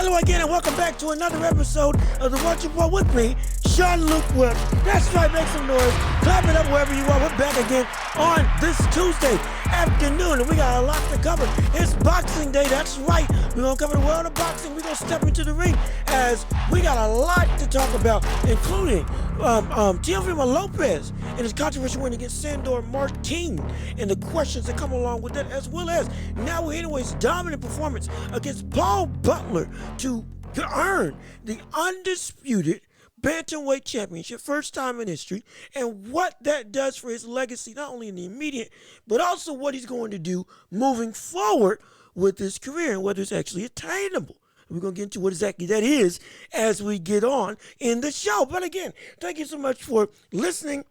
Hello again and welcome back to another episode of the Watch Report with me, Sean Luke Webb. That's right, make some noise, clap it up wherever you are. We're back again on this Tuesday afternoon and we got a lot to cover. It's Boxing Day, that's right. We're going to cover the world of boxing. We're going to step into the ring as we got a lot to talk about, including Teofimo Lopez and his controversial win against Sandor Martin and the questions that come along with that, as well as Naoya Inoue's dominant performance against Paul Butler to earn the undisputed Bantamweight Championship, first time in history, and what that does for his legacy, not only in the immediate, but also what he's going to do moving forward with his career and whether it's actually attainable. We're going to get into what exactly that is as we get on in the show. But again, thank you so much for listening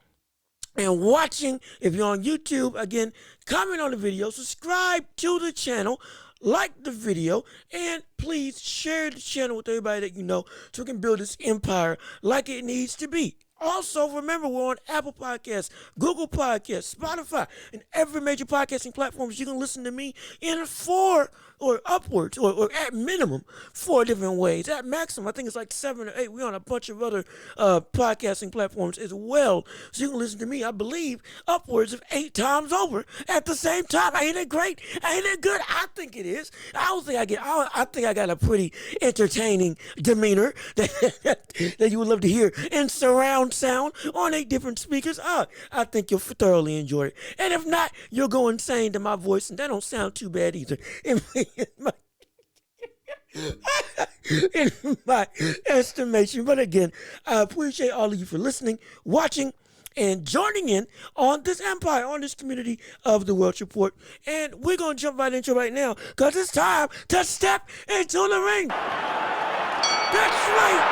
and watching. If you're on YouTube, again, comment on the video, subscribe to the channel, like the video, and please share the channel with everybody that you know so we can build this empire like it needs to be. Also, remember, we're on Apple Podcasts, Google Podcasts, Spotify, and every major podcasting platform. You can listen to me in 4 or upwards, or at minimum, 4 different ways. At maximum, I think it's like 7 or 8. We're on a bunch of other podcasting platforms as well. So you can listen to me, I believe, upwards of 8 times over at the same time. Ain't it great? Ain't it good? I think it is. I think I got a pretty entertaining demeanor that you would love to hear in surround sound on 8 different speakers. I think you'll thoroughly enjoy it. And if not, you'll go insane to my voice, and that don't sound too bad either. In my estimation. But again, I appreciate all of you for listening, watching, and joining in on this empire, on this community of the Welch Report. And we're going to jump right into it right now because it's time to step into the ring. That's right.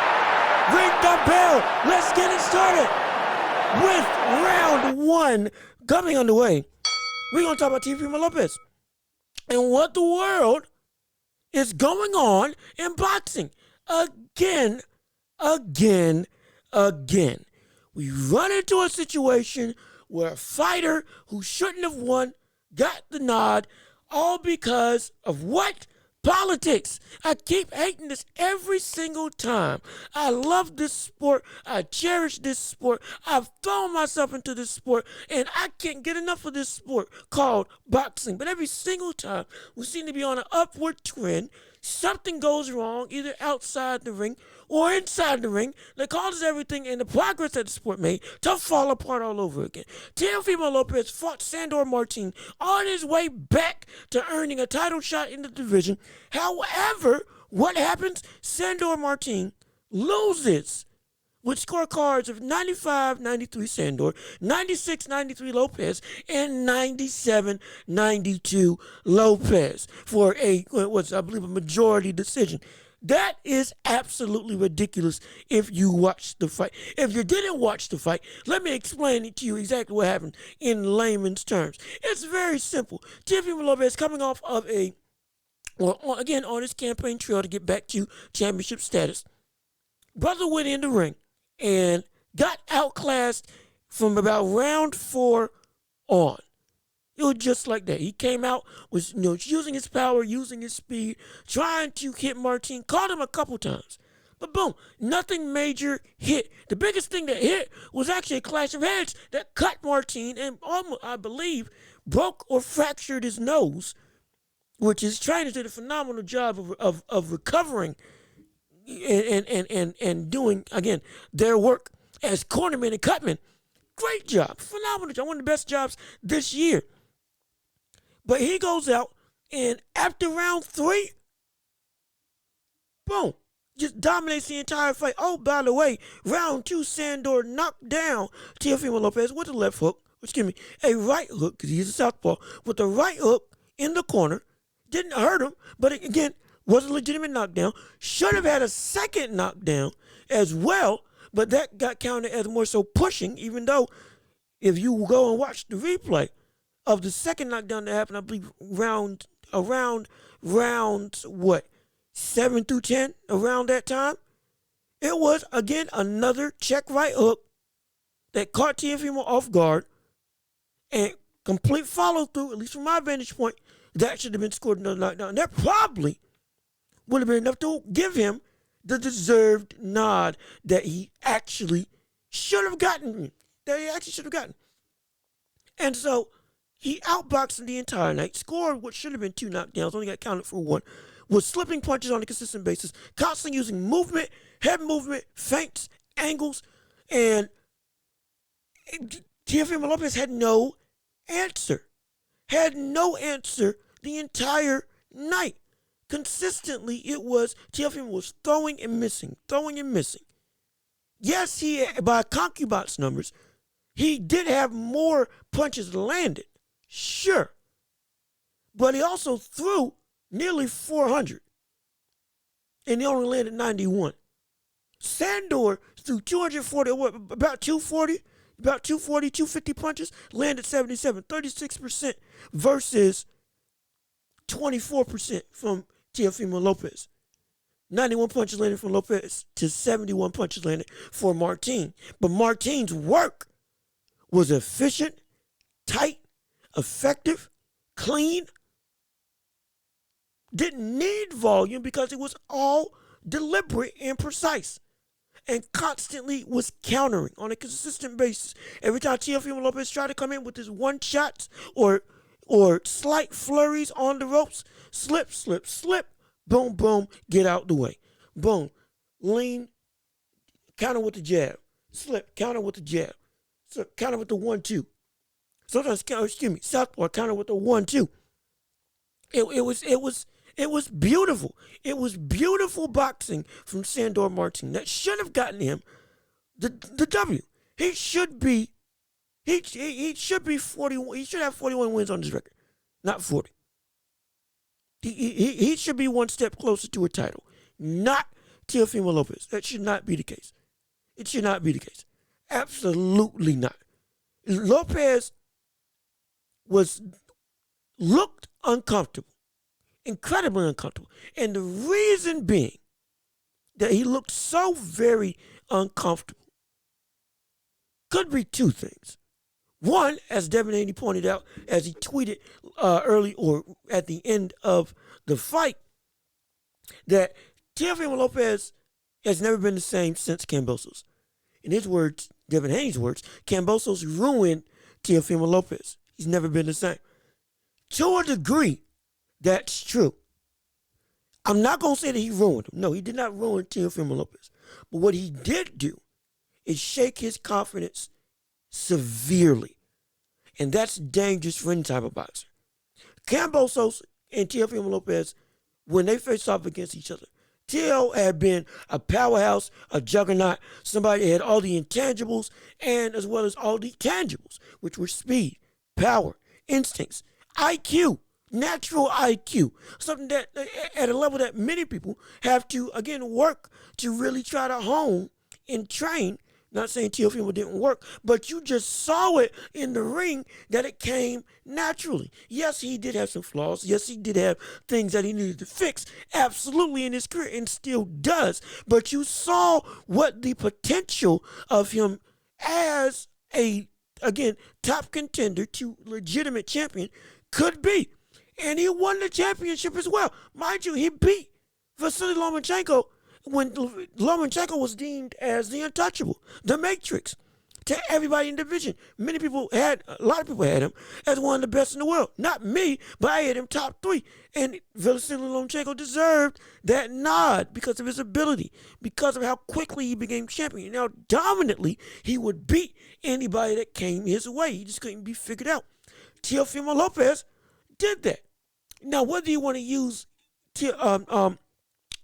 Ring the bell. Let's get it started with round 1 coming underway. We're going to talk about Teofimo Lopez and what the world is going on in boxing. Again. We run into a situation where a fighter who shouldn't have won got the nod, all because of what? Politics. I keep hating this every single time. I love this sport. I cherish this sport. I've thrown myself into this sport, and I can't get enough of this sport called boxing. But every single time we seem to be on an upward trend. Something goes wrong, either outside the ring or inside the ring, that causes everything in the progress that the sport made to fall apart all over again. Teofimo Lopez fought Sandor Martin on his way back to earning a title shot in the division. However, what happens? Sandor Martin loses with scorecards of 95-93 Sandor, 96-93 Lopez, and 97-92 Lopez for I believe, a majority decision. That is absolutely ridiculous if you watched the fight. If you didn't watch the fight, let me explain it to you exactly what happened in layman's terms. It's very simple. Teofimo Lopez coming off of on his campaign trail to get back to championship status. Brother went in the ring and got outclassed from about round 4 on. It was just like that. He came out, was using his power, using his speed, trying to hit Martin, caught him a couple times. But boom, nothing major hit. The biggest thing that hit was actually a clash of heads that cut Martin and almost, I believe, broke or fractured his nose, which his trainers did a phenomenal job of recovering and doing, again, their work as cornermen and cutmen. Great job. Phenomenal job. One of the best jobs this year. But he goes out, and after round 3, boom, just dominates the entire fight. Oh, by the way, round 2, Sandor knocked down Teofimo Lopez with a left hook, a right hook, because he's a southpaw, with a right hook in the corner. Didn't hurt him, but again, was a legitimate knockdown. Should have had a second knockdown as well, but that got counted as more so pushing, even though if you go and watch the replay of the second knockdown that happened, I believe around 7 through 10, around that time, it was, again, another check right hook that caught Teofimo off guard and complete follow through, at least from my vantage point, that should have been scored another knockdown. That probably would have been enough to give him the deserved nod that he actually should have gotten. And so he outboxed him the entire night, scored what should have been 2 knockdowns, only got counted for 1, was slipping punches on a consistent basis, constantly using movement, head movement, feints, angles, and Teofimo Lopez had no answer. The entire night. Consistently, it was Teofimo was throwing and missing. Yes, by concubines numbers, he did have more punches landed. Sure. But he also threw nearly 400. And he only landed 91. Sandor threw 240, about 240, 250 punches, landed 77, 36% versus 24% from Teofimo Lopez. 91 punches landed from Lopez to 71 punches landed for Martin. But Martin's work was efficient, tight, effective, clean. Didn't need volume because it was all deliberate and precise. And constantly was countering on a consistent basis. Every time Teofimo Lopez tried to come in with his one shots or slight flurries on the ropes, slip, boom, boom, get out the way. Boom, lean, counter with the jab. Slip, counter with the jab. Slip, counter with the 1-2. Sometimes, southpaw, counter with the 1-2. It was beautiful. It was beautiful boxing from Sandor Martin that should have gotten him the W. He should be 41. He should have 41 wins on his record, not 40. He should be one step closer to a title, not Teofimo Lopez. That should not be the case. It should not be the case. Absolutely not. Lopez looked uncomfortable. Incredibly uncomfortable. And the reason being that he looked so very uncomfortable could be 2 things. One, as Devin Haney pointed out, as he tweeted early or at the end of the fight, that Teofimo Lopez has never been the same since Kambosos. In his words, Devin Haney's words, Kambosos ruined Teofimo Lopez. He's never been the same. To a degree, that's true. I'm not going to say that he ruined him. No, he did not ruin Teofimo Lopez. But what he did do is shake his confidence severely. And that's dangerous for any type of boxer. Kambosos and Teofimo Lopez, when they faced off against each other, Teo had been a powerhouse, a juggernaut, somebody that had all the intangibles and as well as all the tangibles, which were speed, power, instincts, IQ, natural IQ, something that at a level that many people have to, again, work to really try to hone and train. Not saying Teofimo didn't work, but you just saw it in the ring that it came naturally. Yes, he did have some flaws. Yes, he did have things that he needed to fix, absolutely, in his career, and still does. But you saw what the potential of him as a, again, top contender to legitimate champion could be. And he won the championship as well. Mind you, he beat Vasily Lomachenko when Lomachenko was deemed as the untouchable, the Matrix, to everybody in the division. A lot of people had him as one of the best in the world. Not me, but I had him top 3. And Vasily Lomachenko deserved that nod because of his ability, because of how quickly he became champion, and how dominantly he would beat anybody that came his way. He just couldn't be figured out. Teofimo Lopez did that. Now, whether you want to use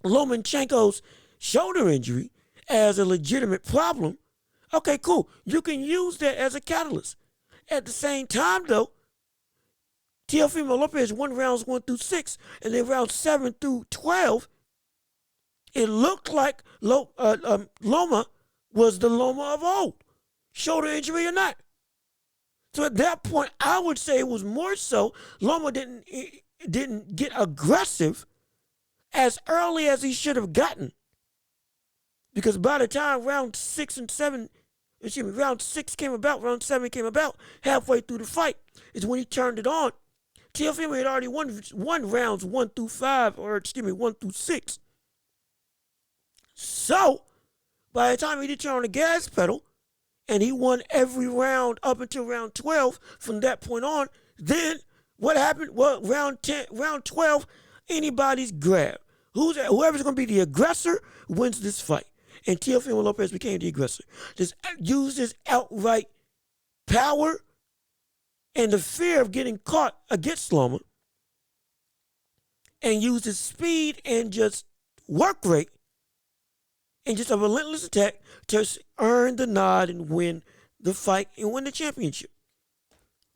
Lomachenko's shoulder injury as a legitimate problem, okay, cool. You can use that as a catalyst. At the same time, though, Teofimo Lopez won rounds 1 through 6, and then rounds 7 through 12, it looked like Loma was the Loma of old, shoulder injury or not. So at that point, I would say it was more so Loma didn't get aggressive as early as he should have gotten. Because by the time round 6 came about, round 7 came about, halfway through the fight, is when he turned it on. Teofimo had already won rounds 1 through 5, or 1 through 6. So, by the time he did turn on the gas pedal, and he won every round up until round 12 from that point on, then what happened? Well, round 12, anybody's grab. Whoever's going to be the aggressor wins this fight. And Teofimo Lopez became the aggressor. Just used his outright power and the fear of getting caught against Loma, and used his speed and just work rate and just a relentless attack to earn the nod and win the fight and win the championship.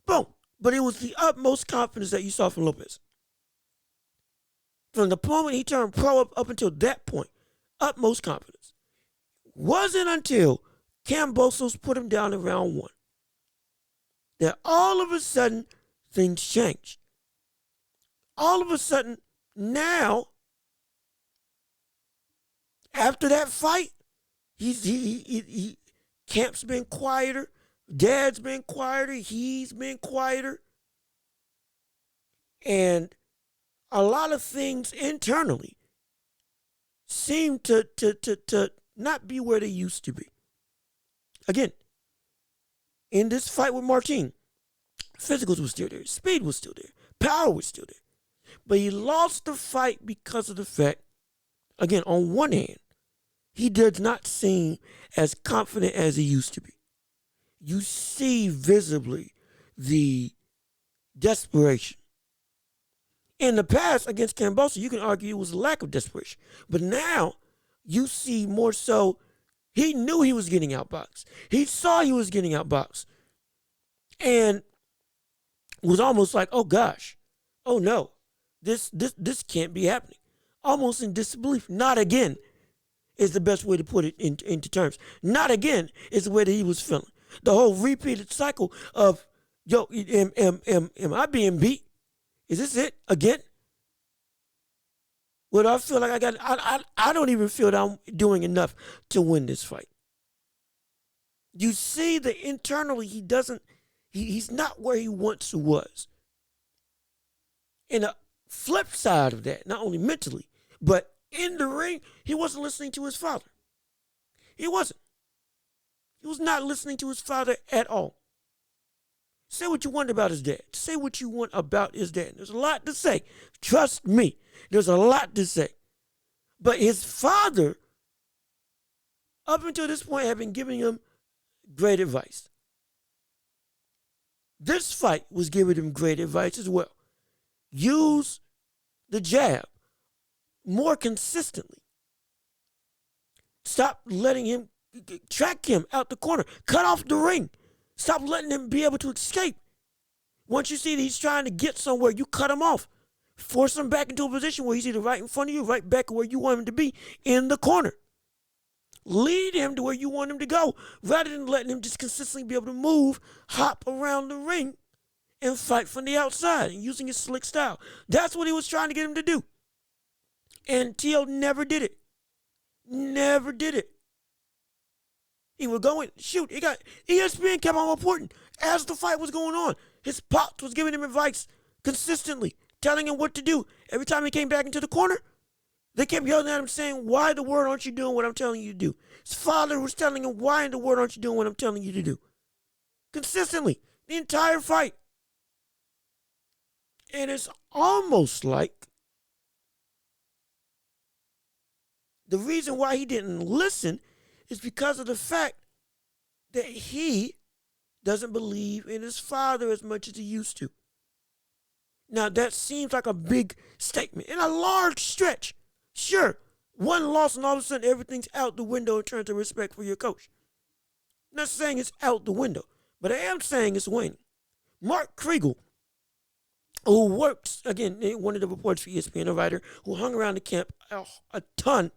Boom. But it was the utmost confidence that you saw from Lopez. From the moment he turned pro up until that point, utmost confidence. Wasn't until Kambosos put him down in round 1 that all of a sudden things changed. All of a sudden, now, after that fight, Camp's been quieter, Dad's been quieter, he's been quieter, and a lot of things internally seem to not be where they used to be. Again, in this fight with Martin, physicals was still there, speed was still there, power was still there. But he lost the fight because of the fact, again, on one hand, he does not seem as confident as he used to be. You see visibly the desperation. In the past, against Kambosos, you can argue it was a lack of desperation. But now, you see more so, he knew he was getting outboxed. He saw he was getting outboxed. And was almost like, oh gosh, oh no, this can't be happening. Almost in disbelief. Not again is the best way to put it into terms. Not again is the way that he was feeling. The whole repeated cycle of, yo, am I being beat? Is this it again? What I feel like I don't even feel that I'm doing enough to win this fight. You see that internally he's not where he once was. And the flip side of that, not only mentally, but in the ring, he wasn't listening to his father. He wasn't. He was not listening to his father at all. Say what you want about his dad. Say what you want about his dad. There's a lot to say. Trust me, there's a lot to say. But his father, up until this point, had been giving him great advice. This fight was giving him great advice as well. Use the jab more consistently. Stop letting him track him out the corner. Cut off the ring. Stop letting him be able to escape. Once you see that he's trying to get somewhere, you cut him off. Force him back into a position where he's either right in front of you, right back where you want him to be, in the corner. Lead him to where you want him to go, rather than letting him just consistently be able to move, hop around the ring, and fight from the outside, and using his slick style. That's what he was trying to get him to do. And Teo never did it. Never did it. He would go in, shoot. He got ESPN kept on reporting as the fight was going on. His pops was giving him advice consistently, telling him what to do. Every time he came back into the corner, they kept yelling at him saying, why in the world aren't you doing what I'm telling you to do? His father was telling him, why in the world aren't you doing what I'm telling you to do? Consistently, the entire fight. And it's almost like the reason why he didn't listen is because of the fact that he doesn't believe in his father as much as he used to. Now, that seems like a big statement and a large stretch. Sure, one loss and all of a sudden everything's out the window in terms of respect for your coach. I'm not saying it's out the window, but I am saying it's waning. Mark Kriegel, who works, again, one of the reports for ESPN, a writer who hung around the camp a ton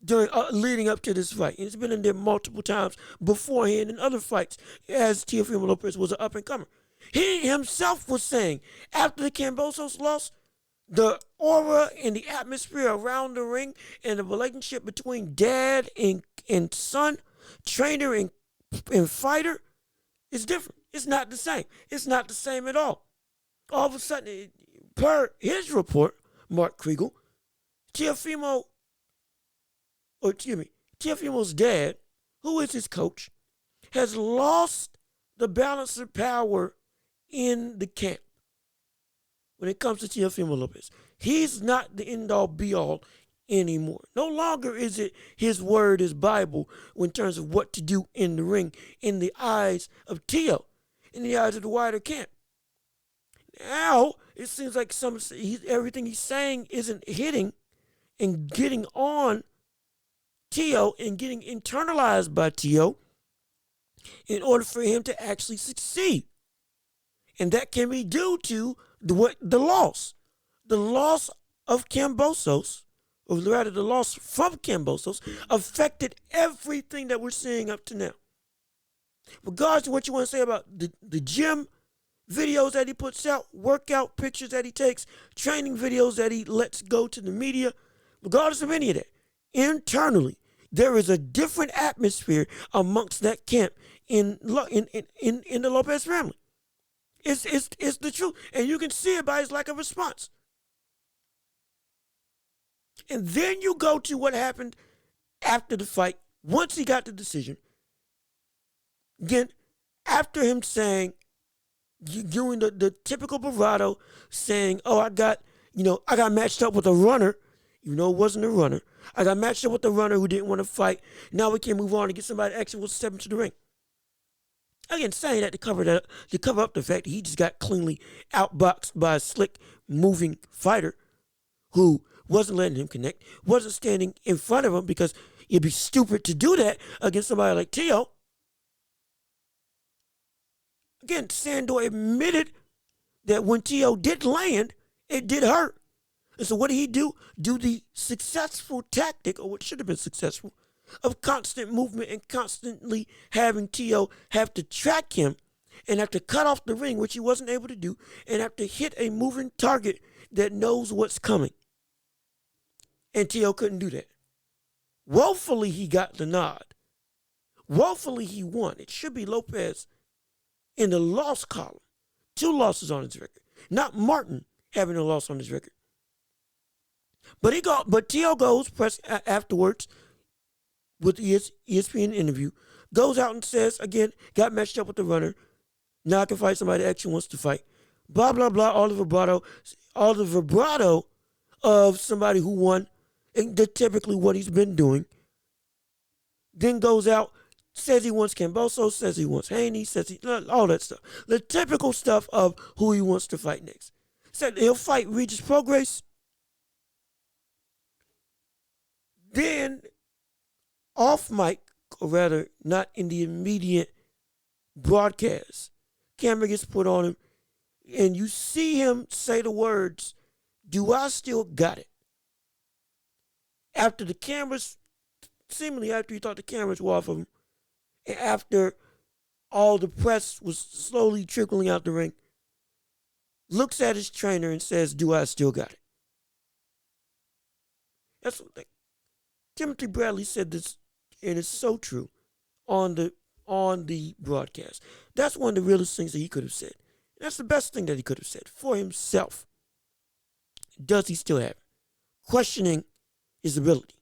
during leading up to this fight. And he's been in there multiple times beforehand in other fights as Teofimo Lopez was an up-and-comer. He himself was saying after the Kambosos loss, the aura and the atmosphere around the ring and the relationship between dad and son, trainer and fighter is different. It's not the same. It's not the same at all. All of a sudden, per his report, Mark Kriegel, Teofimo, or excuse me, Teofimo's dad, who is his coach, has lost the balance of power in the camp when it comes to Teofimo Lopez. He's not the end-all, be-all anymore. No longer is it his word, his Bible, in terms of what to do in the ring, in the eyes of Teo, in the eyes of the wider camp. Now, it seems like everything he's saying isn't hitting and getting on Teo and getting internalized by Teo in order for him to actually succeed. And that can be due to the loss. The loss of Kambosos, or rather the loss from Kambosos, affected everything that we're seeing up to now. Regardless of what you want to say about the gym videos that he puts out, workout pictures that he takes, training videos that he lets go to the media, regardless of any of that, internally, there is a different atmosphere amongst that camp in the Lopez family. It's the truth. And you can see it by his lack of response. And then you go to what happened after the fight, once he got the decision. Again, after him saying, doing the typical bravado, saying, oh, I got matched up with a runner, even though it wasn't a runner. I got matched up with a runner who didn't want to fight. Now we can move on and get somebody that actually will step into the ring. Again, saying that to cover up the fact that he just got cleanly outboxed by a slick, moving fighter who wasn't letting him connect, wasn't standing in front of him, because it'd be stupid to do that against somebody like Teo. Again, Sandor admitted that when Teo did land, it did hurt. And so what did he do? Do the successful tactic, or what should have been successful, of constant movement and constantly having Teo have to track him and have to cut off the ring, which he wasn't able to do, and have to hit a moving target that knows what's coming. And Teo couldn't do that. Woefully, he got the nod. Woefully, he won. It should be Lopez in the loss column. 2 losses on his record. Not Martin having a loss on his record. But Teo goes press afterwards with the ESPN interview, goes out and says, again, got matched up with the runner. Now I can fight somebody that actually wants to fight. Blah, blah, blah, all the vibrato of somebody who won, and typically what he's been doing. Then goes out, says he wants Kambosos, says he wants Haney, all that stuff. The typical stuff of who he wants to fight next. Said he'll fight Regis Prograis. Then, off mic, or rather, not in the immediate broadcast, camera gets put on him, and you see him say the words, "Do I still got it?" After the cameras, seemingly after he thought the cameras were off of him, and after all the press was slowly trickling out the ring, looks at his trainer and says, "Do I still got it?" That's what Timothy Bradley said this, and it's so true, on the broadcast. That's one of the realest things that he could have said. That's the best thing that he could have said for himself. Does he still have it? Questioning his ability.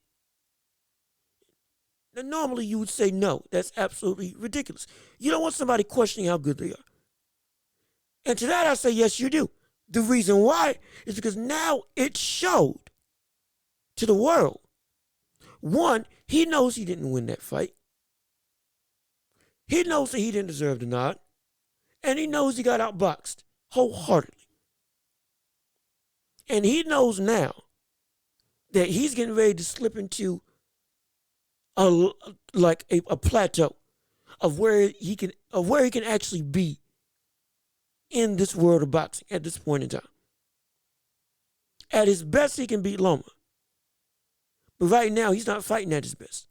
Now, normally you would say no. That's absolutely ridiculous. You don't want somebody questioning how good they are. And to that I say, yes, you do. The reason why is because now it showed to the world. One, he knows he didn't win that fight. He knows that he didn't deserve the nod. And he knows he got outboxed wholeheartedly. And he knows now that he's getting ready to slip into a plateau of where he can actually be in this world of boxing at this point in time. At his best, he can beat Loma. But right now, he's not fighting at his best.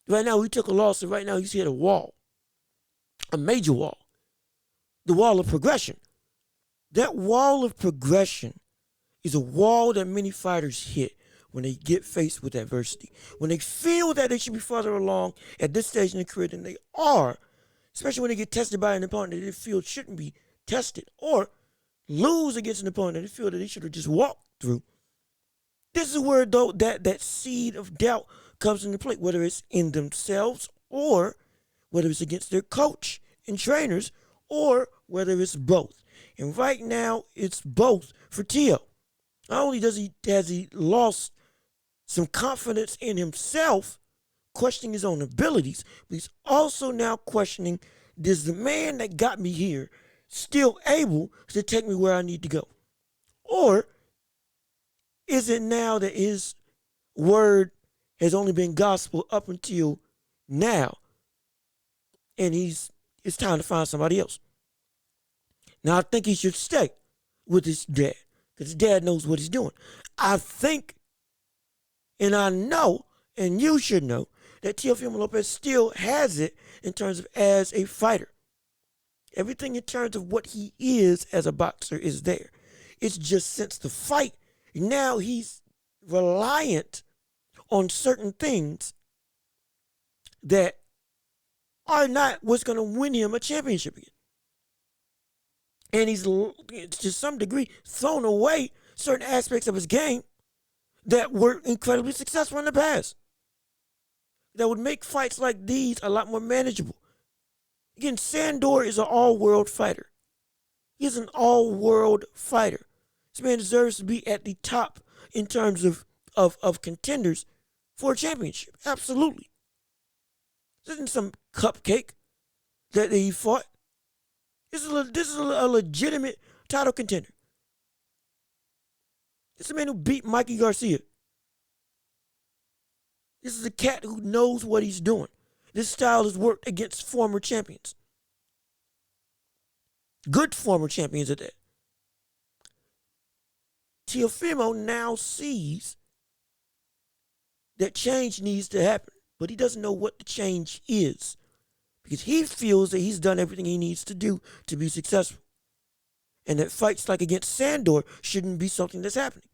Right now, he took a loss, and right now, he's hit a wall. A major wall. The wall of progression. That wall of progression is a wall that many fighters hit when they get faced with adversity. When they feel that they should be further along at this stage in their career than they are, especially when they get tested by an opponent that they feel shouldn't be tested, or lose against an opponent that they feel that they should have just walked through. This is where though that seed of doubt comes into play, whether it's in themselves or whether it's against their coach and trainers or whether it's both. And right now it's both for Tio. Not only has he lost some confidence in himself, questioning his own abilities, but he's also now questioning, is the man that got me here still able to take me where I need to go? Or is it now that his word has only been gospel up until now, and it's time to find somebody else? Now I think he should stay with his dad, because his dad knows what he's doing. I think, and I know, and you should know, that Teofimo Lopez still has it in terms of as a fighter. Everything in terms of what he is as a boxer is there. It's just since the fight, now he's reliant on certain things that are not what's going to win him a championship again. And he's, to some degree, thrown away certain aspects of his game that were incredibly successful in the past, that would make fights like these a lot more manageable. Again, Sandor is an all-world fighter. He's an all-world fighter. This man deserves to be at the top in terms of contenders for a championship. Absolutely. This isn't some cupcake that he fought. This is a legitimate title contender. This is a man who beat Mikey Garcia. This is a cat who knows what he's doing. This style has worked against former champions. Good former champions at that. Teofimo now sees that change needs to happen, but he doesn't know what the change is, because he feels that he's done everything he needs to do to be successful, and that fights like against Sandor shouldn't be something that's happening.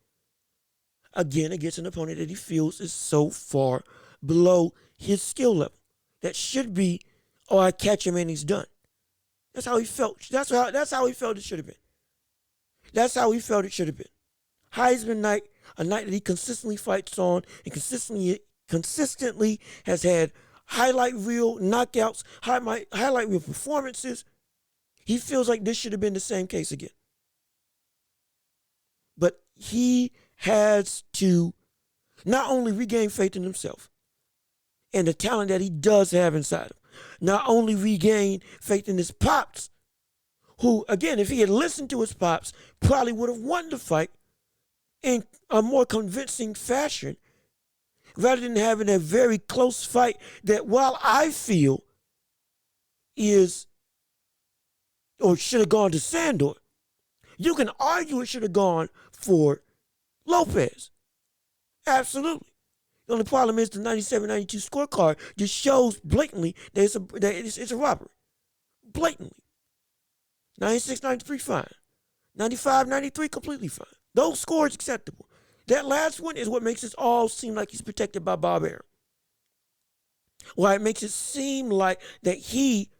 Again, against an opponent that he feels is so far below his skill level. That should be, oh, I catch him and he's done. That's how he felt. That's how he felt it should have been. That's how he felt it should have been. Heisman night, a night that he consistently fights on and consistently has had highlight reel knockouts, highlight reel performances. He feels like this should have been the same case again. But he has to not only regain faith in himself and the talent that he does have inside him, not only regain faith in his pops, who, again, if he had listened to his pops, probably would have won the fight in a more convincing fashion, rather than having a very close fight that, while I feel is or should have gone to Sandor, you can argue it should have gone for Lopez. Absolutely. The only problem is the 97-92 scorecard just shows blatantly that it's a robbery. Blatantly. 96-93 fine. 95-93 completely fine. Those scores acceptable. That last one is what makes it all seem like he's protected by Bob Arum. Why it makes it seem like that he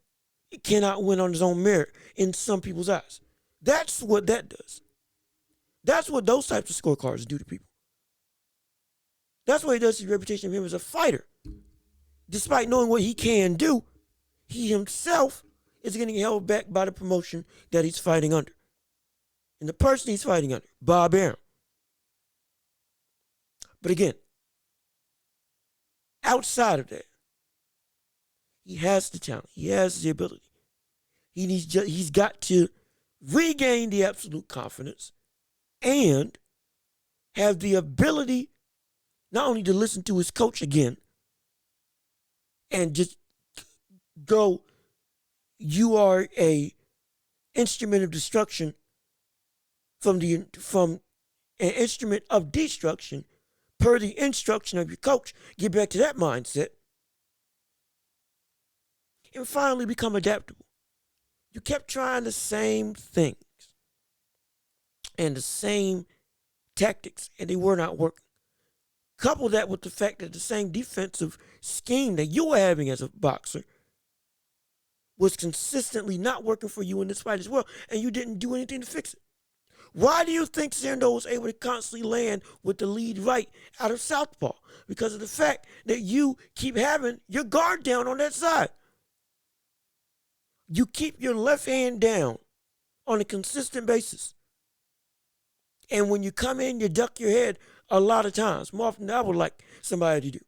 cannot win on his own merit in some people's eyes. That's what that does. That's what those types of scorecards do to people. That's what he does to the reputation of him as a fighter. Despite knowing what he can do, he himself is getting held back by the promotion that he's fighting under. And the person he's fighting under, Bob Arum. But again, outside of that, he has the talent. He has the ability. He's got to regain the absolute confidence and have the ability not only to listen to his coach again and just go, you are a instrument of destruction from an instrument of destruction per the instruction of your coach. Get back to that mindset and finally become adaptable. You kept trying the same things and the same tactics, and they were not working. Couple that with the fact that the same defensive scheme that you were having as a boxer was consistently not working for you in this fight as well, and you didn't do anything to fix it. Why do you think Sandor was able to constantly land with the lead right out of southpaw? Because of the fact that you keep having your guard down on that side. You keep your left hand down on a consistent basis. And when you come in, you duck your head a lot of times, more often than I would like somebody to do.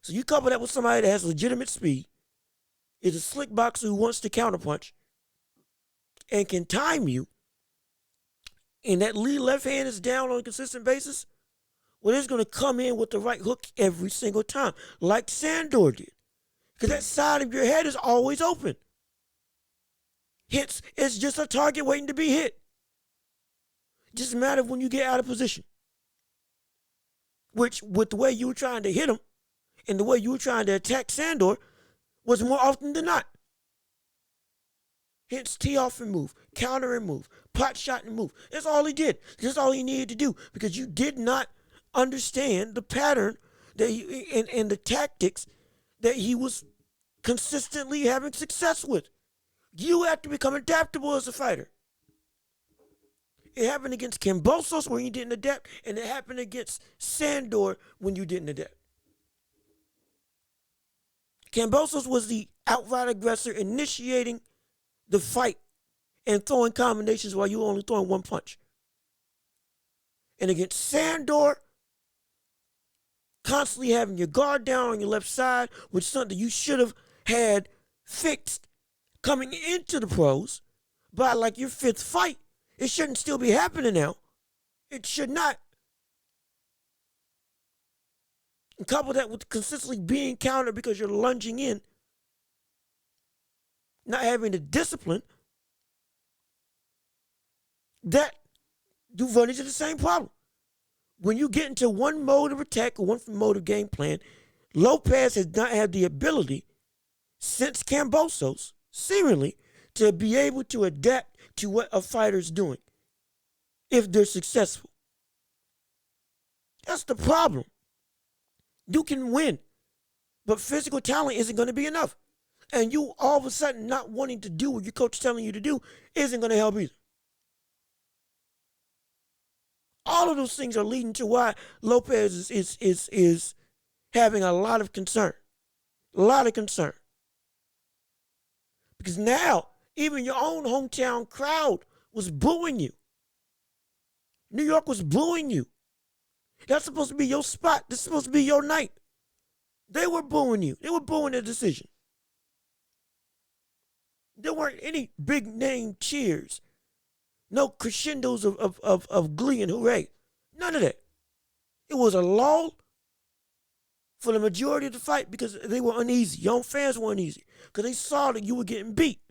So you couple that with somebody that has legitimate speed, is a slick boxer who wants to counterpunch, and can time you, and that lead left hand is down on a consistent basis, well, it's going to come in with the right hook every single time, like Sandor did. Because that side of your head is always open. Hence, it's just a target waiting to be hit. Just a matter of when you get out of position. Which, with the way you were trying to hit him, and the way you were trying to attack Sandor, was more often than not. Hence, tee off and move, counter and move, pot shot and move. That's all he did. That's all he needed to do, because you did not understand the pattern that and the tactics that he was consistently having success with. You have to become adaptable as a fighter. It happened against Kambosos when you didn't adapt, and it happened against Sandor when you didn't adapt. Kambosos was the outright aggressor, initiating the fight and throwing combinations while you were only throwing one punch. And against Sandor, constantly having your guard down on your left side, which is something you should have had fixed coming into the pros by like your fifth fight. It shouldn't still be happening now. It should not. And couple that with consistently being countered because you're lunging in, not having the discipline, that you run into the same problem. When you get into one mode of attack or one mode of game plan, Lopez has not had the ability since Kambosos, seemingly, to be able to adapt to what a fighter's doing if they're successful. That's the problem. You can win, but physical talent isn't going to be enough. And you all of a sudden not wanting to do what your coach is telling you to do isn't going to help either. All of those things are leading to why Lopez is having a lot of concern. A lot of concern. Because now, even your own hometown crowd was booing you. New York was booing you. That's supposed to be your spot. This is supposed to be your night. They were booing you. They were booing the decision. There weren't any big name cheers. No crescendos of glee and hooray. None of that. It was a lull for the majority of the fight because they were uneasy. Your own fans were uneasy because they saw that you were getting beat.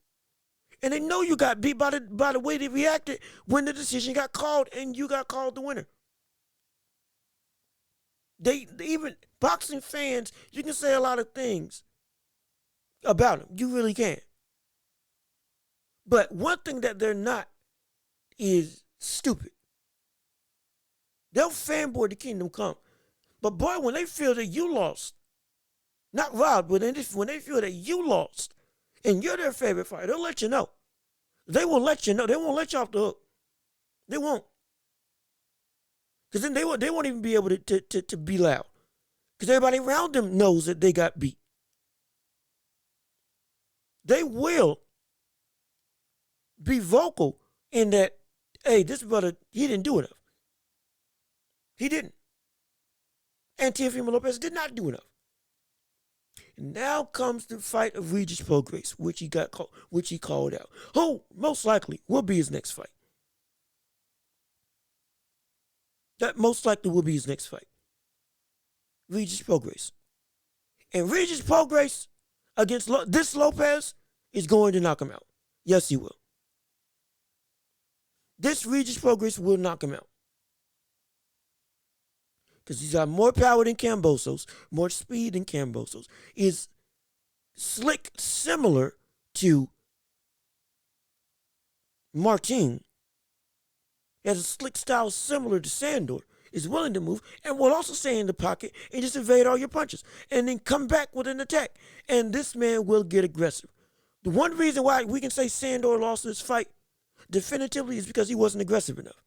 And they know you got beat by the way they reacted when the decision got called and you got called the winner. They even boxing fans, you can say a lot of things about them. You really can. But one thing that they're not is stupid. They'll fanboy the kingdom come. But boy, when they feel that you lost, not robbed, but when they feel that you lost and you're their favorite fighter, they'll let you know. They will let you know. They won't let you off the hook. They won't. Because then they won't even be able to be loud. Because everybody around them knows that they got beat. They will be vocal in that, hey, this brother, he didn't do enough. He didn't. And Teofimo Lopez did not do enough. And now comes the fight of Regis Prograis, which he called out. Who most likely will be his next fight. That most likely will be his next fight. Regis Prograis. And Regis Prograis against this Lopez is going to knock him out. Yes, he will. This Regis Prograis will knock him out. Because he's got more power than Kambosos, more speed than Kambosos. Is slick, similar to Martin. He has a slick style similar to Sandor. Is willing to move and will also stay in the pocket and just evade all your punches. And then come back with an attack. And this man will get aggressive. The one reason why we can say Sandor lost this fight, definitively is because he wasn't aggressive enough.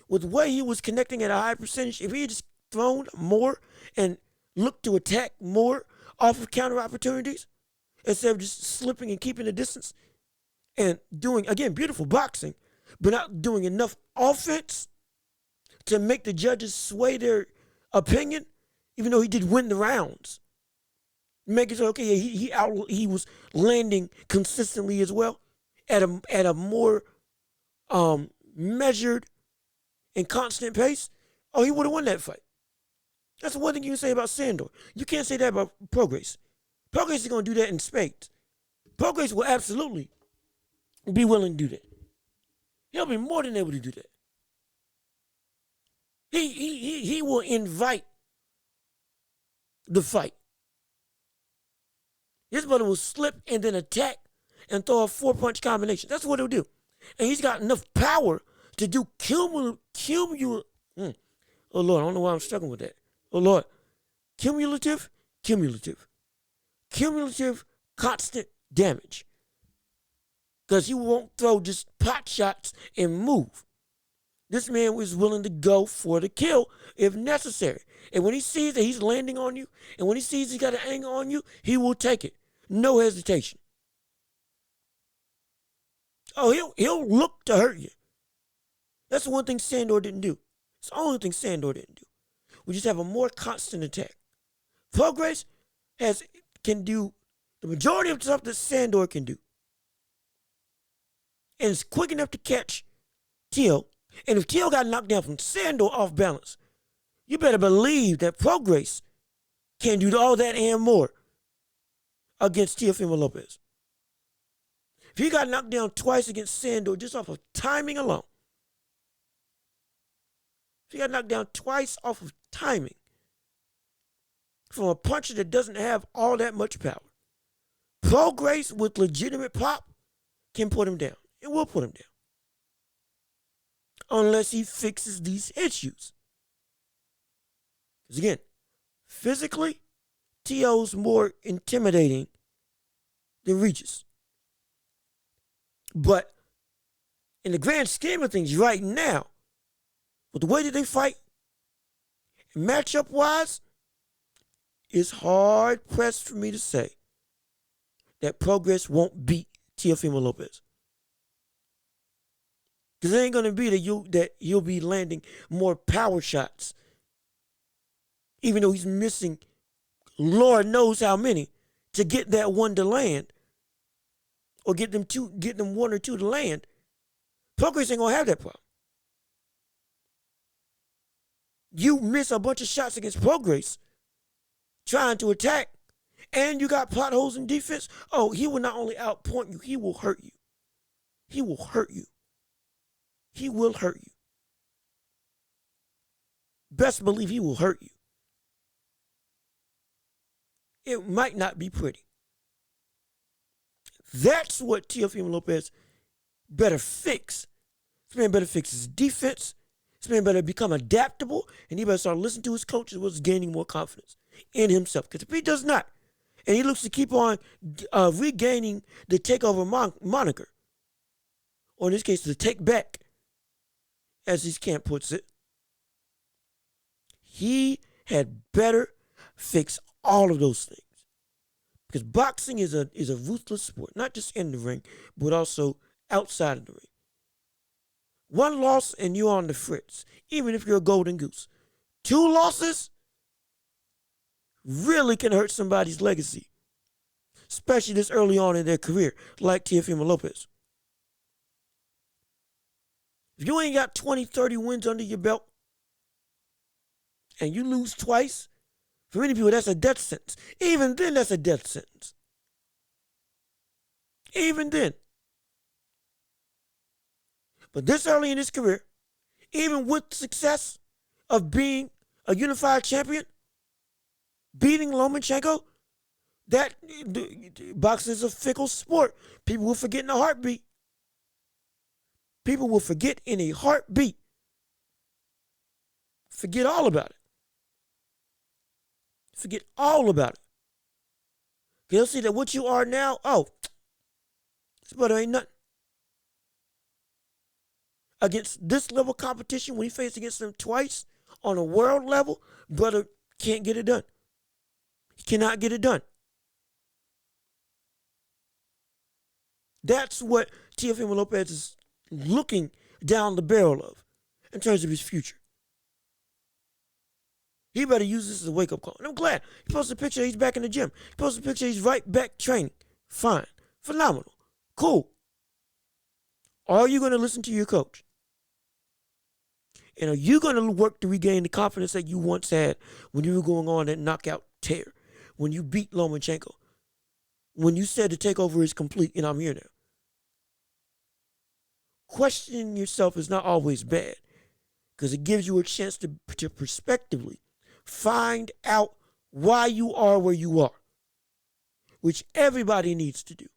With the way he was connecting at a high percentage, if he had just thrown more and looked to attack more off of counter opportunities, instead of just slipping and keeping the distance and doing, again, beautiful boxing, but not doing enough offense to make the judges sway their opinion, even though he did win the rounds. Making sure, okay, he was landing consistently as well at a more measured and constant pace. Oh, he would have won that fight. That's one thing you can say about Sandor. You can't say that about Prograis. Prograis is going to do that in spades. Prograis will absolutely be willing to do that. He'll be more than able to do that. He will invite the fight. His brother will slip and then attack and throw a 4-punch combination. That's what he'll do. And he's got enough power to do cumulative. Oh, Lord, I don't know why I'm struggling with that. Oh, Lord. Cumulative constant damage. Because he won't throw just pot shots and move. This man was willing to go for the kill if necessary. And when he sees that he's landing on you, and when he sees he's got an angle on you, he will take it. No hesitation. Oh, he'll look to hurt you. That's the one thing Sandor didn't do. It's the only thing Sandor didn't do. We just have a more constant attack. Prograis can do the majority of the stuff that Sandor can do. And it's quick enough to catch Teo. And if Teo got knocked down from Sandor off balance, you better believe that Prograis can do all that and more against Teofimo Lopez. If he got knocked down twice against Sandor just off of timing alone, if he got knocked down twice off of timing from a puncher that doesn't have all that much power, Prograis with legitimate pop can put him down. It will put him down. Unless he fixes these issues. Because again, physically, Teo's more intimidating than Regis. But in the grand scheme of things right now, with the way that they fight, matchup-wise, it's hard-pressed for me to say that Prograis won't beat Teofimo Lopez. Because it ain't going to be that you'll be landing more power shots. Even though he's missing Lord knows how many to get that one to land. Or get them one or two to land. Prograis ain't going to have that problem. You miss a bunch of shots against Prograis trying to attack, and you got potholes in defense. Oh, he will not only outpoint you, he will hurt you. He will hurt you. He will hurt you. Best believe he will hurt you. It might not be pretty. That's what Teofimo Lopez better fix. This man better fix his defense. This man better become adaptable, and he better start listening to his coach as well as gaining more confidence in himself. Because if he does not, and he looks to keep on regaining the takeover moniker, or in this case, the take back, as his camp puts it, he had better fix all of those things. Because boxing is a ruthless sport, not just in the ring, but also outside of the ring. One loss and you're on the fritz, even if you're a golden goose. 2 losses really can hurt somebody's legacy, especially this early on in their career, like Teofimo Lopez. If you ain't got 20, 30 wins under your belt, and you lose twice, for many people, that's a death sentence. Even then, that's a death sentence. Even then. But this early in his career, even with success of being a unified champion, beating Lomachenko, that boxing is a fickle sport. People will forget in a heartbeat. People will forget in a heartbeat. Forget all about it. Forget all about it. They'll see that what you are now, oh, this brother ain't nothing. against this level of competition, when he faced against them twice on a world level, brother can't get it done. He cannot get it done. That's what Teofimo Lopez is looking down the barrel of in terms of his future. He better use this as a wake-up call. And I'm glad. He posted a picture, he's back in the gym. He posted a picture, he's right back training. Fine. Phenomenal. Cool. Are you going to listen to your coach? And are you going to work to regain the confidence that you once had when you were going on that knockout tear? When you beat Lomachenko? When you said the takeover is complete and I'm here now? Questioning yourself is not always bad because it gives you a chance to prospectively find out why you are where you are, which everybody needs to do,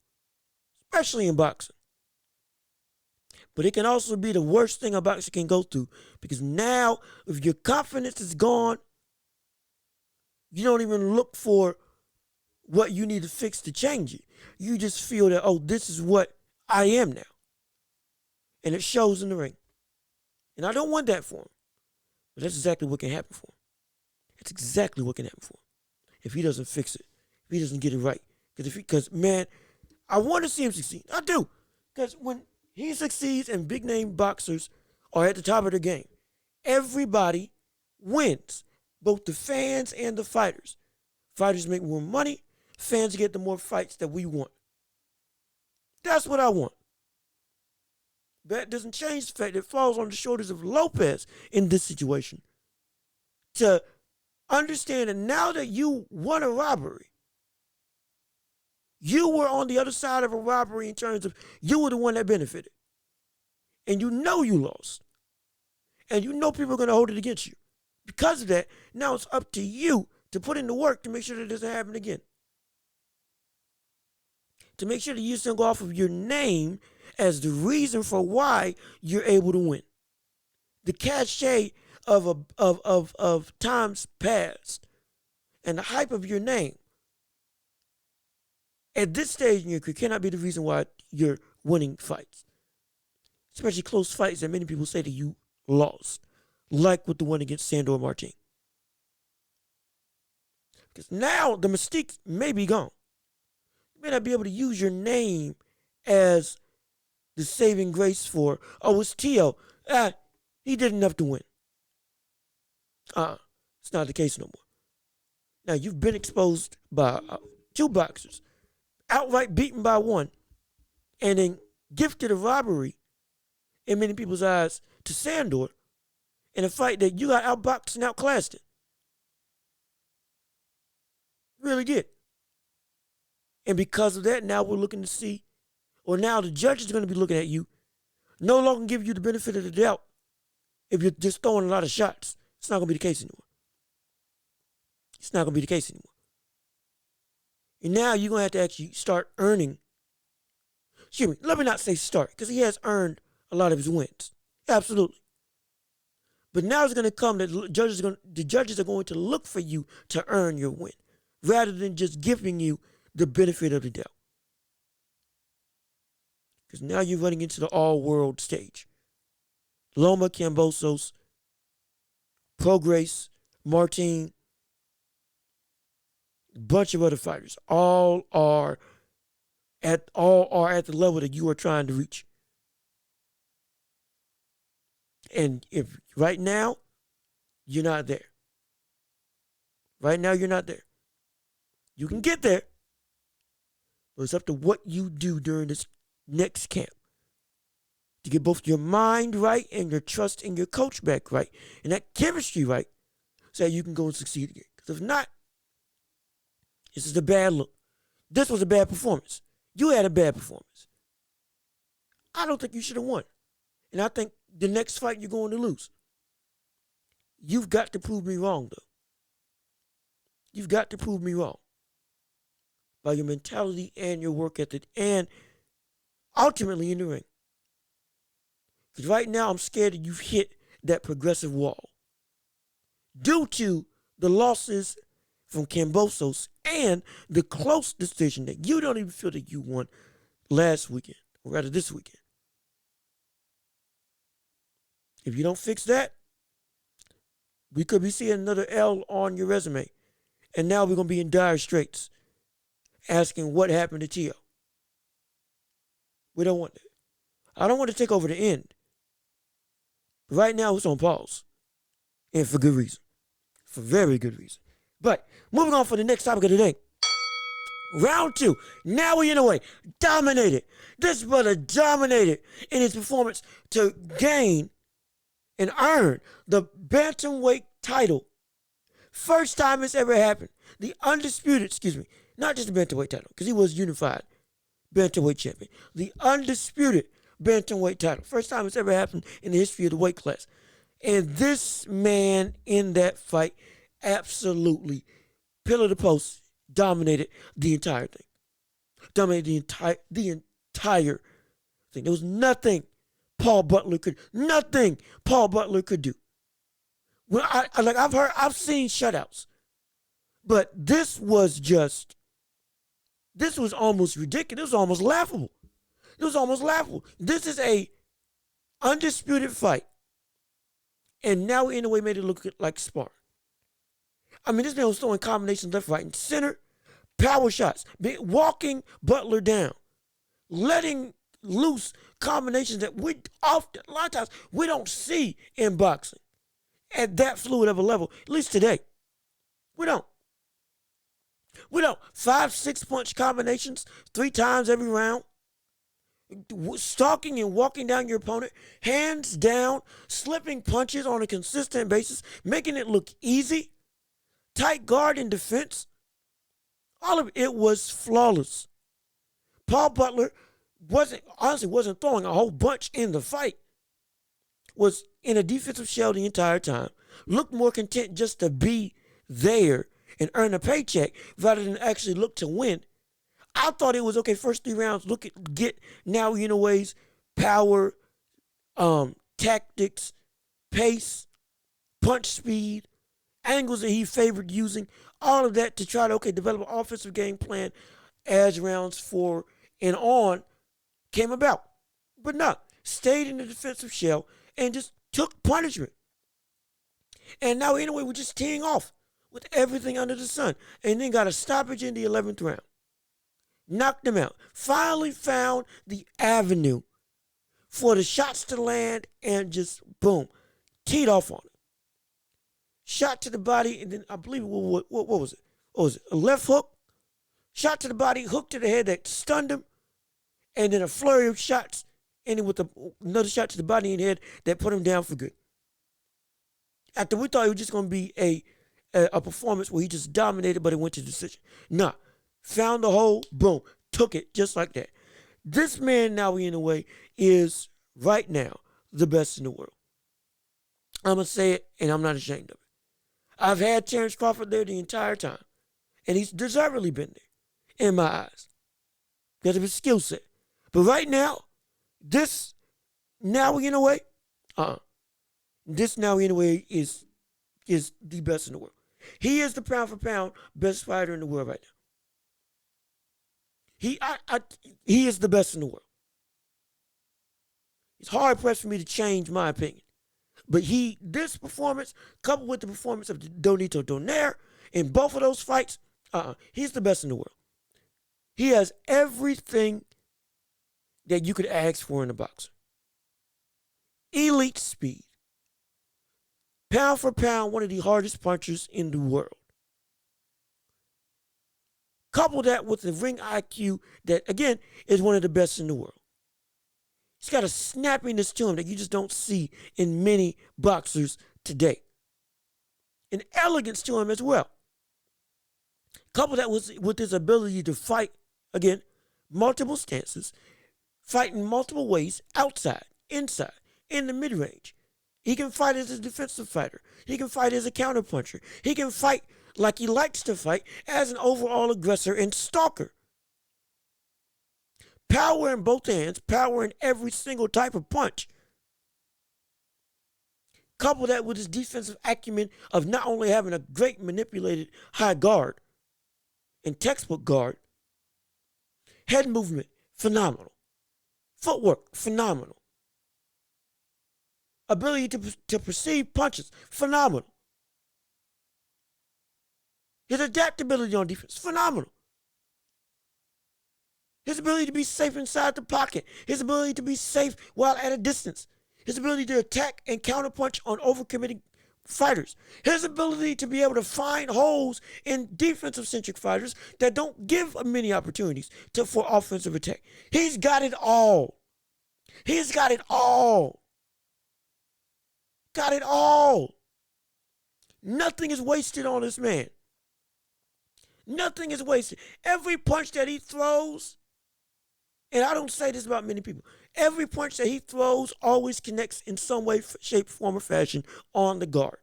especially in boxing. But it can also be the worst thing a boxer can go through because now if your confidence is gone, you don't even look for what you need to fix to change it. You just feel that, oh, this is what I am now. And it shows in the ring. And I don't want that for him. But that's exactly what can happen for him. It's exactly what can happen for him if he doesn't fix it, if he doesn't get it right. Because, man, I want to see him succeed. I do. Because when he succeeds and big-name boxers are at the top of their game, everybody wins, both the fans and the fighters. Fighters make more money. Fans get the more fights that we want. That's what I want. That doesn't change the fact that it falls on the shoulders of Lopez in this situation to understand that now that you won a robbery, you were on the other side of a robbery in terms of you were the one that benefited. And you know you lost. And you know people are going to hold it against you. Because of that, now it's up to you to put in the work to make sure that it doesn't happen again. To make sure that you don't go off of your name as the reason for why you're able to win. The cachet of times past and the hype of your name at this stage in your career cannot be the reason why you're winning fights. Especially close fights that many people say that you lost. Like with the one against Sandor Martin. Because now the mystique may be gone. You may not be able to use your name as the saving grace for, oh, it's Teo. He did enough to win. It's not the case no more. Now, you've been exposed by two boxers, outright beaten by one, and then gifted a robbery in many people's eyes to Sandor in a fight that you got outboxed and outclassed it. Really did. And because of that, now we're looking to see, or now the judge is going to be looking at you, no longer give you the benefit of the doubt if you're just throwing a lot of shots. It's not going to be the case anymore. It's not going to be the case anymore. And now you're going to have to actually start earning. Excuse me, let me not say start, because he has earned a lot of his wins. Absolutely. But now it's going to come that the judges are going to look for you to earn your win, rather than just giving you the benefit of the doubt. Because now you're running into the all-world stage. Loma, Kambosos, Prograis, Martin, a bunch of other fighters, all are at the level that you are trying to reach. And if right now, you're not there. Right now, you're not there. You can get there, but it's up to what you do during this next camp to get both your mind right and your trust in your coach back right and that chemistry right so that you can go and succeed again. Because if not, this is a bad look. This was a bad performance. You had a bad performance. I don't think you should have won. And I think the next fight you're going to lose. You've got to prove me wrong, though. You've got to prove me wrong by your mentality and your work ethic and ultimately in the ring. Because right now I'm scared that you've hit that progressive wall due to the losses from Kambosos and the close decision that you don't even feel that you won last weekend, or rather this weekend. If you don't fix that, we could be seeing another L on your resume. And now we're going to be in dire straits asking what happened to Teo. We don't want that. I don't want to take over the end. Right now, it's on pause. And for good reason. For very good reason. But moving on for the next topic of the day. Round 2. Naoya Inoue dominated. This brother dominated in his performance to gain and earn the bantamweight title. First time it's ever happened. The undisputed, not just the bantamweight title, because he was unified bantamweight champion. The undisputed bantamweight title. First time it's ever happened in the history of the weight class. And this man in that fight absolutely pillar to post dominated the entire thing. Dominated the entire thing. There was nothing Paul Butler could do. Well, I've seen shutouts, but this was almost ridiculous. It was almost laughable. This is a undisputed fight, and now Inoue made it look like sparring. I mean, this man was throwing combinations left, right, and center, power shots, walking Butler down, letting loose combinations that a lot of times we don't see in boxing at that fluid of a level, at least today. We don't. 5-6 punch combinations 3 times every round. Stalking and walking down your opponent, hands down, slipping punches on a consistent basis, making it look easy. Tight guard and defense. All of it was flawless. Paul Butler wasn't throwing a whole bunch in the fight. Was in a defensive shell the entire time. Looked more content just to be there and earn a paycheck rather than actually look to win. I thought it was okay. First 3 rounds, get Naoya Inoue's power, tactics, pace, punch speed, angles that he favored using, all of that to try to develop an offensive game plan as rounds 4 and on came about. But no, stayed in the defensive shell and just took punishment. And now Inoue was just teeing off with everything under the sun, and then got a stoppage in the 11th round. Knocked him out. Finally found the avenue for the shots to land and just boom, teed off on him. Shot to the body, and then I believe what was it? What was it? A left hook, shot to the body, hook to the head that stunned him, and then a flurry of shots, ending with another shot to the body and head that put him down for good. After we thought it was just going to be a performance where he just dominated, but it went to decision. Nah, found the hole, boom, took it just like that. This man now in a way is right now the best in the world. I'm going to say it, and I'm not ashamed of it. I've had Terrence Crawford there the entire time, and he's deservedly been there in my eyes because of his skill set. But right now, this Naoya Inoue, this Naoya Inoue is the best in the world. He is the pound for pound best fighter in the world right now. He is the best in the world. It's hard pressed for me to change my opinion. But this performance, coupled with the performance of Donito Donaire in both of those fights, he's the best in the world. He has everything that you could ask for in a boxer. Elite speed. Pound for pound, one of the hardest punchers in the world. Couple that with the ring IQ that, again, is one of the best in the world. He's got a snappiness to him that you just don't see in many boxers today. An elegance to him as well. Couple that with his ability to fight, again, multiple stances, fight in multiple ways, outside, inside, in the mid-range. He can fight as a defensive fighter. He can fight as a counterpuncher. He can fight like he likes to fight as an overall aggressor and stalker. Power in both hands, power in every single type of punch. Couple that with his defensive acumen of not only having a great manipulated high guard and textbook guard, head movement, phenomenal. Footwork, phenomenal. ability to perceive punches, phenomenal. His adaptability on defense, phenomenal. His ability to be safe inside the pocket. His ability to be safe while at a distance. His ability to attack and counterpunch on overcommitting fighters. His ability to be able to find holes in defensive-centric fighters that don't give many opportunities for offensive attack. He's got it all. He's got it all. Got it all. Nothing is wasted on this man. Nothing is wasted. Every punch that he throws, and I don't say this about many people, every punch that he throws always connects in some way, shape, form, or fashion on the guard.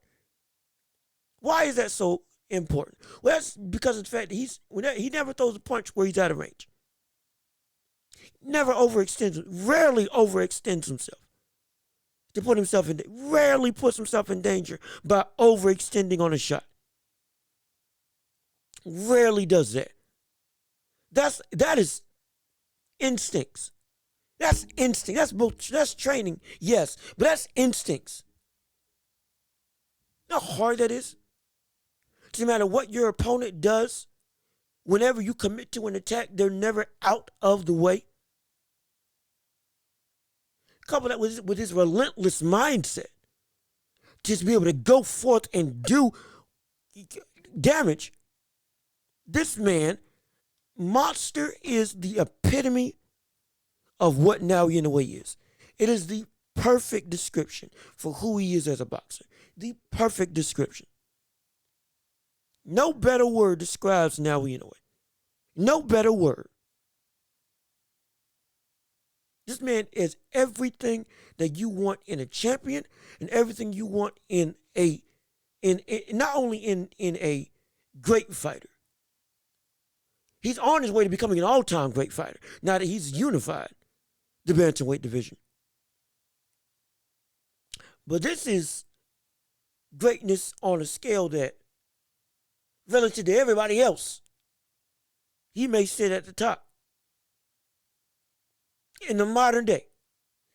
Why is that so important? Well, that's because of the fact that he never throws a punch where he's out of range. Never overextends, rarely overextends himself to put himself in, rarely puts himself in danger by overextending on a shot. Rarely does that. That is instincts. That's instinct. That's training, yes, but that's instincts. You know how hard that is? No matter what your opponent does, whenever you commit to an attack, they're never out of the way. Couple that with his relentless mindset, just be able to go forth and do damage. This man, Monster, is the epitome of what Naoya Inoue is. It is the perfect description for who he is as a boxer. The perfect description. No better word describes Naoya Inoue. No better word. This man is everything that you want in a champion and everything you want in not only in a great fighter. He's on his way to becoming an all-time great fighter now that he's unified the bantamweight division. But this is greatness on a scale that, relative to everybody else, he may sit at the top. In the modern day,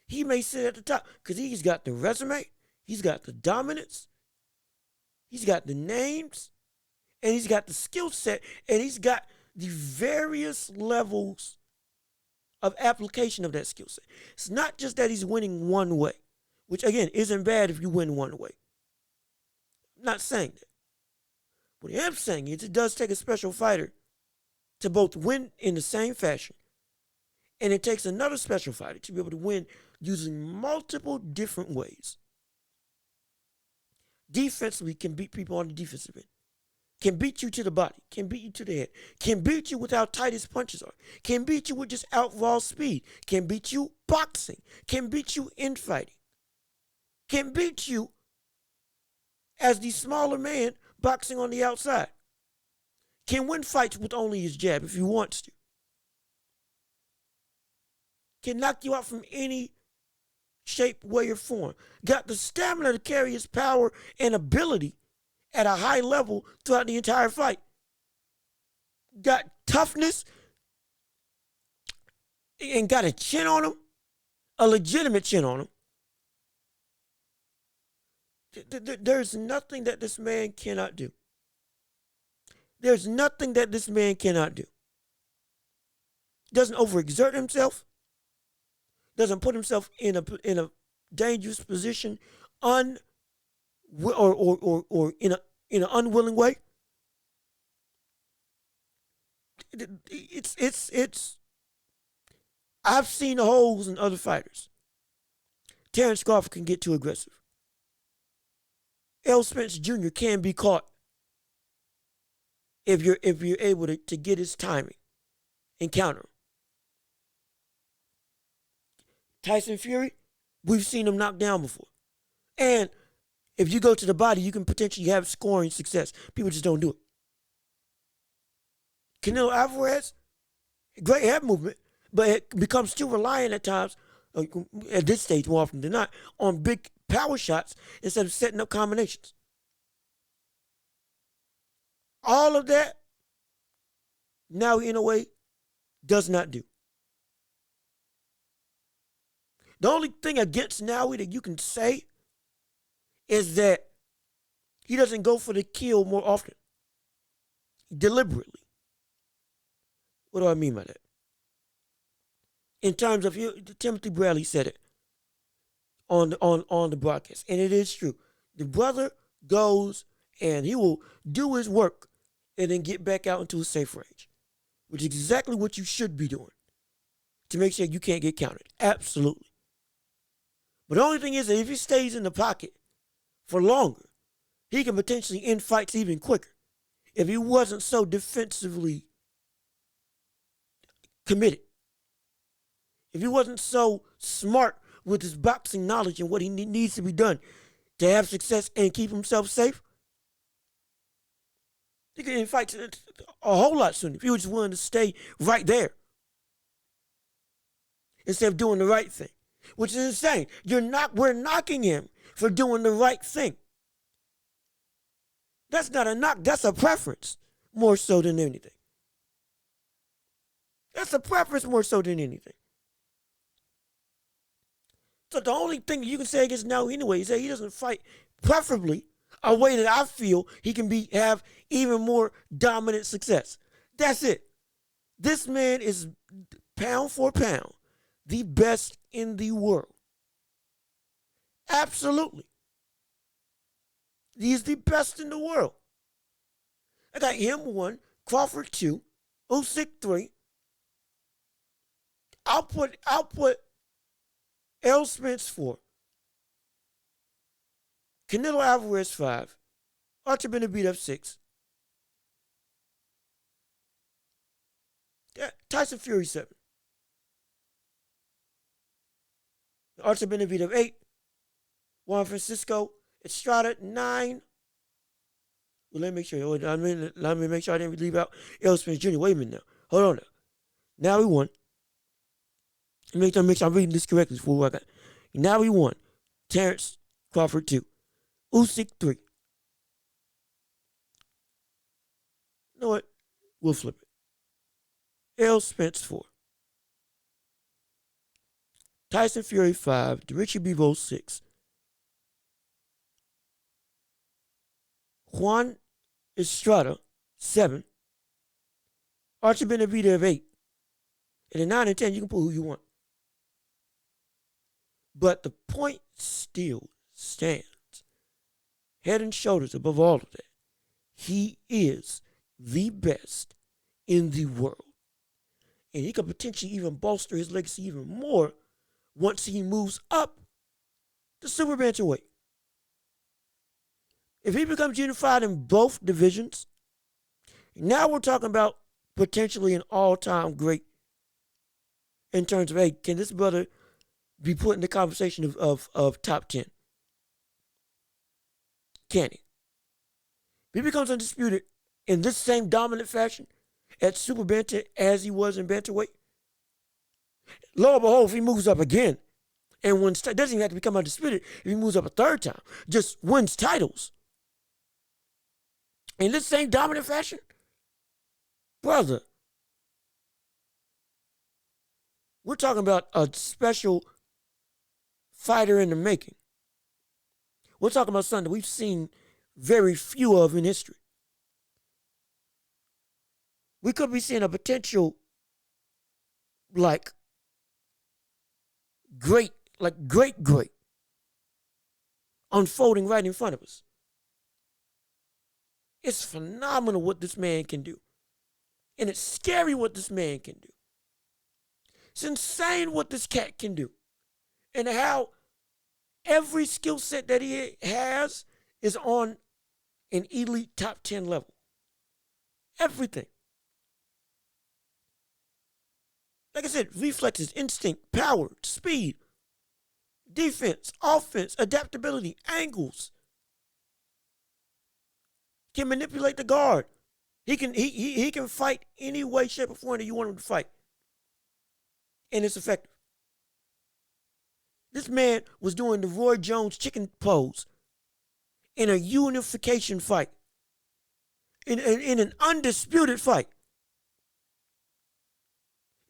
he may sit at the top because he's got the resume, he's got the dominance, he's got the names, and he's got the skill set, and he's got the various levels of application of that skill set. It's not just that he's winning one way, which again isn't bad if you win one way. I'm not saying that. What I am saying is it does take a special fighter to both win in the same fashion, and it takes another special fighter to be able to win using multiple different ways. Defensively, can beat people on the defensive end. Can beat you to the body. Can beat you to the head. Can beat you with how tight his punches are. Can beat you with just outraw speed. Can beat you boxing. Can beat you in fighting. Can beat you as the smaller man boxing on the outside. Can win fights with only his jab if he wants to. Can knock you out from any shape, way, or form. Got the stamina to carry his power and ability at a high level throughout the entire fight. Got toughness and got a chin on him, a legitimate chin on him. There's nothing that this man cannot do. There's nothing that this man cannot do. Doesn't overexert himself. Doesn't put himself in a dangerous position or in an unwilling way. It's I've seen holes in other fighters. Terrence Crawford can get too aggressive. Errol Spence Jr. can be caught if you're able to get his timing and counter him. Tyson Fury, we've seen him knocked down before. And if you go to the body, you can potentially have scoring success. People just don't do it. Canelo Alvarez, great head movement, but it becomes too reliant at times, at this stage more often than not, on big power shots instead of setting up combinations. All of that, Naoya Inoue does not do. The only thing against Naoya that you can say is that he doesn't go for the kill more often, deliberately. What do I mean by that? In terms of, Timothy Bradley said it on the broadcast, and it is true. The brother goes and he will do his work and then get back out into a safe range, which is exactly what you should be doing to make sure you can't get countered. Absolutely. But the only thing is that if he stays in the pocket for longer, he can potentially end fights even quicker if he wasn't so defensively committed. If he wasn't so smart with his boxing knowledge and what he needs to be done to have success and keep himself safe, he could end fights a whole lot sooner if he was just willing to stay right there instead of doing the right thing, which is insane. We're knocking him for doing the right thing. That's not a knock. That's a preference more so than anything. That's a preference more so than anything. So the only thing you can say against Naoya Inoue is that he doesn't fight, preferably a way that I feel he can have even more dominant success. That's it. This man is, pound for pound, the best in the world. Absolutely. He's the best in the world. I got him 1, Crawford 2, Usyk 3. I'll put Errol Spence 4, Canelo Alvarez 5, Artur Benavidez 6, Tyson Fury 7, Artur Benavidez 8, Juan Francisco Estrada 9. Well, let me make sure. Let me make sure I didn't leave out Errol Spence Jr. Wait a minute now. Hold on now. Now we won. Make sure I'm reading this correctly before I got. Now we won. Terrence Crawford 2. Usyk 3. You know what? We'll flip it. Errol Spence 4. Tyson Fury 5. Richie Bivol 6. Juan Estrada 7. Artur Benavidez 8. And in 9 and 10, you can put who you want. But the point still stands. Head and shoulders above all of that. He is the best in the world. And he could potentially even bolster his legacy even more once he moves up to super bantamweight. If he becomes unified in both divisions, now we're talking about potentially an all-time great in terms of, hey, can this brother be put in the conversation of top 10? Can he? If he becomes undisputed in this same dominant fashion at super bantam as he was in bantamweight, lo and behold, if he moves up again and wins, doesn't even have to become undisputed. If he moves up a third time, just wins titles in this same dominant fashion, brother, we're talking about a special fighter in the making. We're talking about something that we've seen very few of in history. We could be seeing a potential great unfolding right in front of us. It's phenomenal what this man can do. And it's scary what this man can do. It's insane what this cat can do. And how every skill set that he has is on an elite top 10 level. Everything. Like I said, reflexes, instinct, power, speed, defense, offense, adaptability, angles. Can manipulate the guard. He can fight any way, shape, or form that you want him to fight. And it's effective. This man was doing the Roy Jones chicken pose in a unification fight. In an undisputed fight.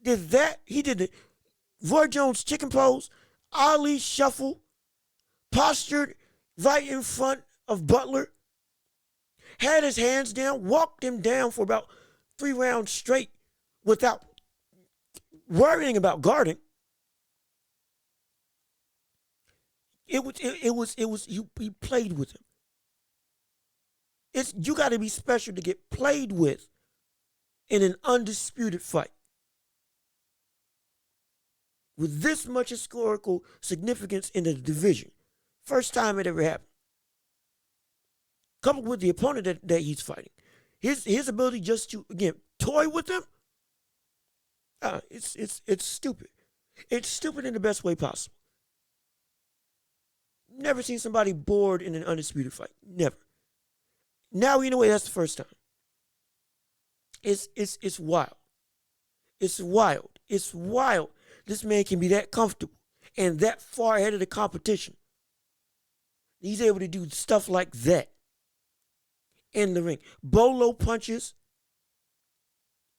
He did the Roy Jones chicken pose, Ali shuffle, postured, right in front of Butler, had his hands down, walked him down for about 3 rounds straight without worrying about guarding. He played with him. You got to be special to get played with in an undisputed fight with this much historical significance in the division. First time it ever happened. Coupled with the opponent that he's fighting, his ability just to, again, toy with him, it's stupid. It's stupid in the best way possible. Never seen somebody bored in an undisputed fight. Never. Now, you know what? That's the first time. It's wild. It's wild. It's wild. This man can be that comfortable and that far ahead of the competition. He's able to do stuff like that in the ring. Bolo punches,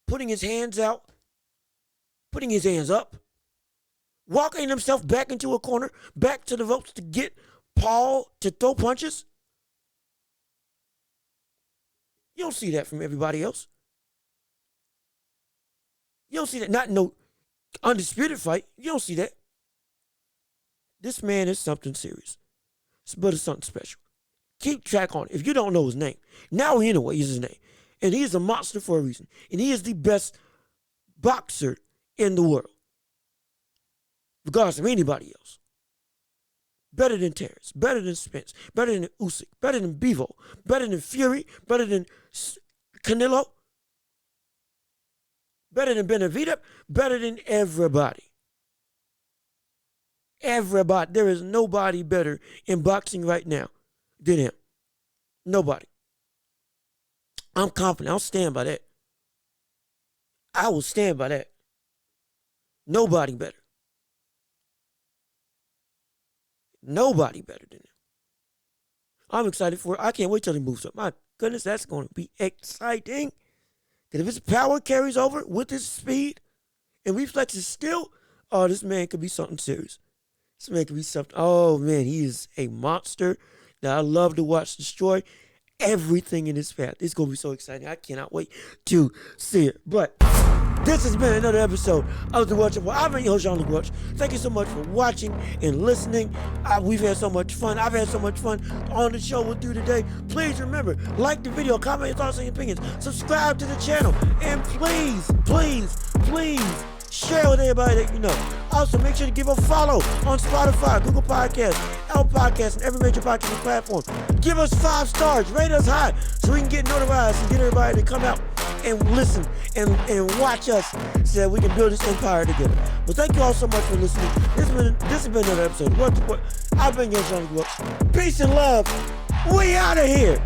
putting his hands out, putting his hands up, walking himself back into a corner, back to the ropes to get Paul to throw punches. You don't see that from everybody else. You don't see that. Not in no undisputed fight. You don't see that. This man is something serious. But it's something special. Keep track on it. If you don't know his name, Naoya Inoue is his name. And he is a monster for a reason. And he is the best boxer in the world, regardless of anybody else. Better than Terrence, better than Spence, better than Usyk, better than Bivol, better than Fury, better than Canelo, better than Benavidez, better than everybody. Everybody. There is nobody better in boxing right now than him. Nobody. I'm confident. I'll stand by that. I will stand by that. Nobody better. Nobody better than him. I'm excited for it. I can't wait till he moves up. My goodness, that's going to be exciting. Because if his power carries over with his speed and reflexes still, oh, this man could be something serious. This man could be something. Oh, man, he is a monster that I love to watch destroy everything in his path. It's going to be so exciting. I cannot wait to see it. But this has been another episode of The Watcher. Well, I've been your host, Jean-Luc Watch. Thank you so much for watching and listening. We've had so much fun. I've had so much fun on the show with you today. Please remember, like the video, comment your thoughts and your opinions, subscribe to the channel, and please, please, please share with everybody that you know. Also, make sure to give a follow on Spotify, Google Podcasts, Apple Podcasts, and every major podcasting platform. Give us 5 stars, rate us high, so we can get notified and get everybody to come out and listen and watch us so that we can build this empire together. Well, thank you all so much for listening. This has been another episode of What the What. I've been your Jean-Luc. Peace and love. We out of here.